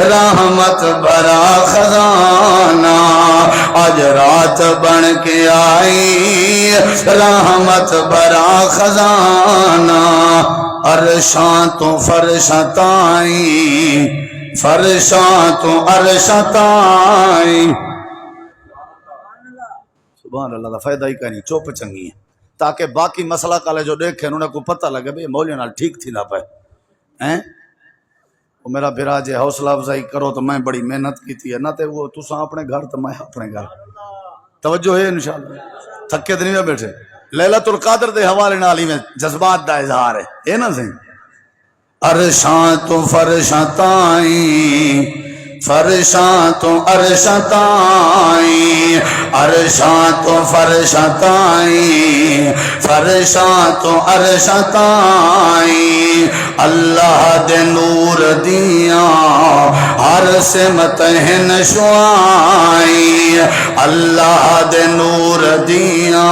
رحمت بھرا خزانہ آج رات بن کے آئی رحمت بھرا خزانہ عرشاں تو فرشاں تائیں فرشاں تو عرشاں تائیں سبحان اللہ دا فائدہ ہی کہیں چوپ چنگی ہے تاکہ باقی مسئلہ کالے جو دیکھیں انہیں کو پتہ لگے بھئی مولیوں نال ٹھیک تھی نہ پائے وہ میرا بھرا جے حوصلہ افزائی کرو تو میں بڑی محنت کی تھی نہ تے وہ تساں اپنے گھر تو میں اپنے گھر توجہ ہے انشاءاللہ تھکے تو نہیں نہ بیٹھے لیلۃ القدر دے حوالے نال ہی میں جذبات دا اظہار ہے نا صحیح عرشاں تو فرشاں تائیں فرشاں تو عرشاں تائیں عرشاں تو فرشاں تائیں فرشاں تو عرشاں تائیں اللہ دے نور دیاں ہر سمت ہن شعائیں اللہ دے نور دیاں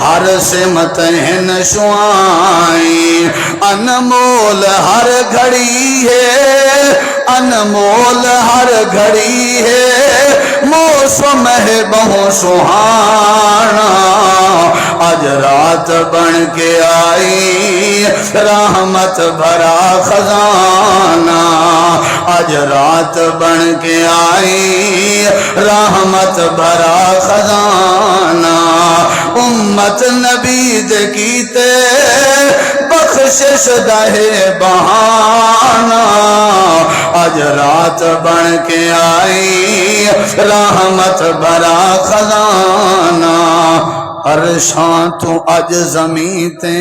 ہر سمت ہن شعائیں انمول ہر گھڑی ہے انمول ہر گھڑی ہے موسم ہے بہت سہانا آج رات بن کے آئی رحمت بھرا خزانہ آج رات بن کے آئی رحمت بھرا خزانہ امت نبی دے کیتے بخشش دہے بہانہ آج رات بن کے آئی رحمت بھرا خزانہ عرشاں تو اج زمین تے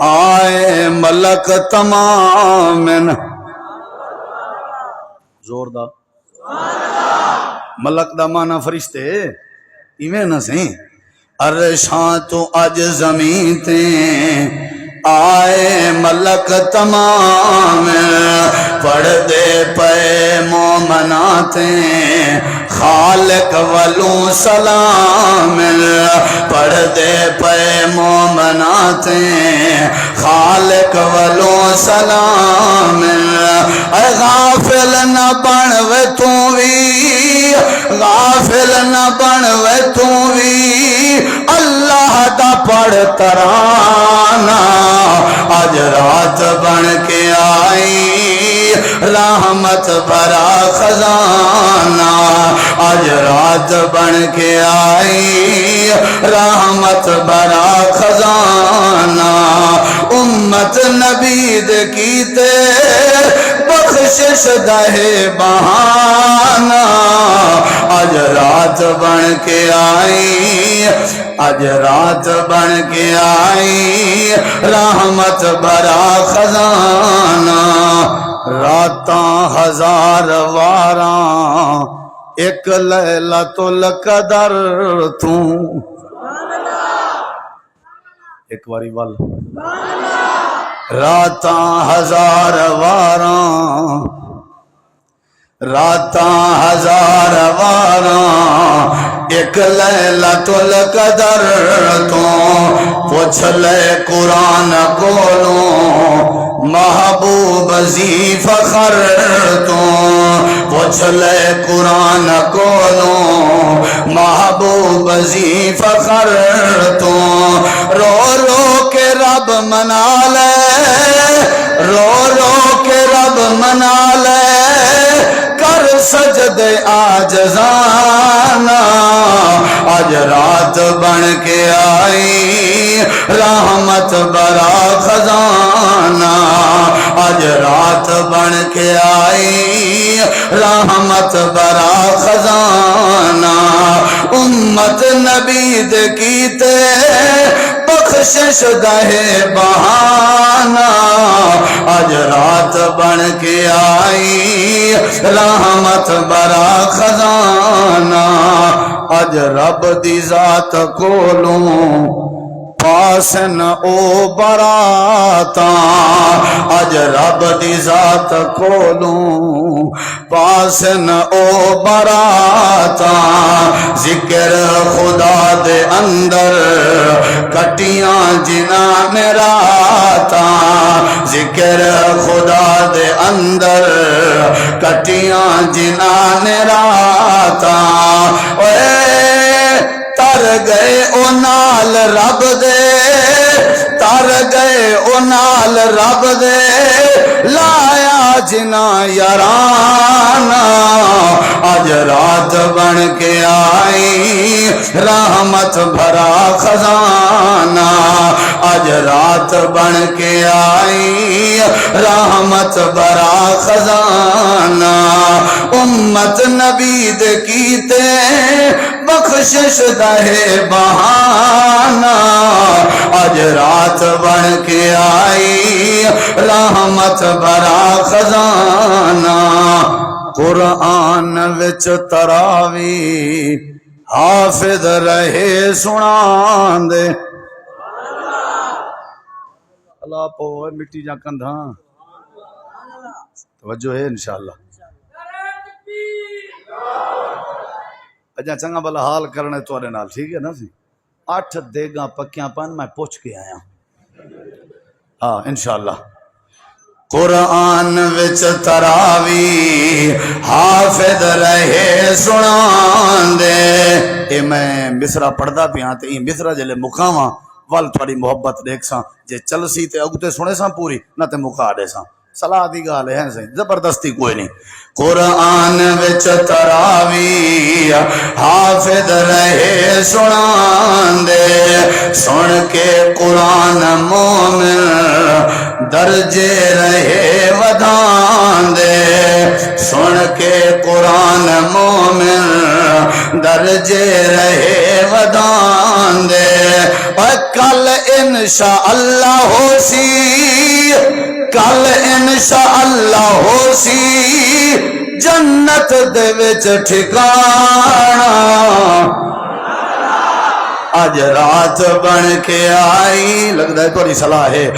آئے ملک تمام زوردار ملک دا مانا فرشتے ایویں نہ سہیں عرشاں تو اج زمین تے آئے ملک تمام پڑھ دے پے مومناتے خالق ولو سلام پڑھ دے پے مومناتے خالق ولو سلام اے غافل نہ بن وے تو بھی غافل نہ بن وے تو بھی اللہ دا پڑھ ترانہ آج رات بن کے آئی رحمت بھرا خزانہ آج رات بن کے آئی رحمت بھرا خزانہ امت نبی دے کیتے بخشش دہے بہانہ آج رات بن کے آئی آج رات بن کے آئی رحمت بھرا خزانہ راتاں ہزار واراں ایک لیلۃ القدر تو ایک واری وال راتاں ہزار واراں راتاں ہزار واراں ایک لیلۃ القدر تو پوچھ لے قرآن کولوں محبوب زی فخر تو پوچھ لے قرآن کولوں محبوب زی فخر تو رو رو کے رب منا لے رو رو کے رب منا لے کر سجدے عاجزانہ آج رات بن کے آئی رحمت بھرا خزانہ آج رات بن کے آئی رحمت بھرا خزانہ امت نبی دے کیتے بخشش دہے بہانہ آج رات بن کے آئی رحمت بھرا خزانہ آج رب دی ذات کولوں پاس نہ او براتا آج رب دی ذات کولوں پاس نہ او براتا ذکر خدا دے اندر کٹیاں جنان راتا ذکر خدا دے اندر کٹیاں جنہاں نے راتاں تر گئے او نال رب دے تر گئے او نال رب دے لایا جنا یارانا اج رات بن کے آئی رحمت بھرا خزانہ اج رات بن کے آئی رحمت بھرا خزانہ امت نبی دے کیتے بخشش دہے بہانہ اج رات بن کے آئی رحمت بھرا خزانہ قرآن وچ تراوی حافظ رہے سنان دے اللہ پو مٹی جا کندھاں توجہ ہے انشاءاللہ اجا چنگا بلا حال کرنے توڑے نال ٹھیک ہے نا سی 8 دیگاں پکیاں پن میں پوچھ کے آیا ہاں انشاءاللہ قرآن وچ تراوی حافظ رہے سنان دے اے میں مصرع پڑھدا پیاں تے ای مصرع جلے مکاواں ول تھوڑی محبت دیکھ ساں جے چل سی تے اگتے سنے ساں پوری نہ تے مکا دے ساں صلاح دی گال ہے صحیح زبردستی کوئی نہیں قرآن وچ تراوی حافظ رہے سنان دے سن کے قرآن مومن درجے رہے ودان دے سن کے قرآن مومن درجے رہے ودان دے اور کل انشاءاللہ ہو سی کل انشاءاللہ ہو سی جنت دے وچ ٹھکانا اج رات بن کے آئی لگدا ہے تھوڑی صلاح ہے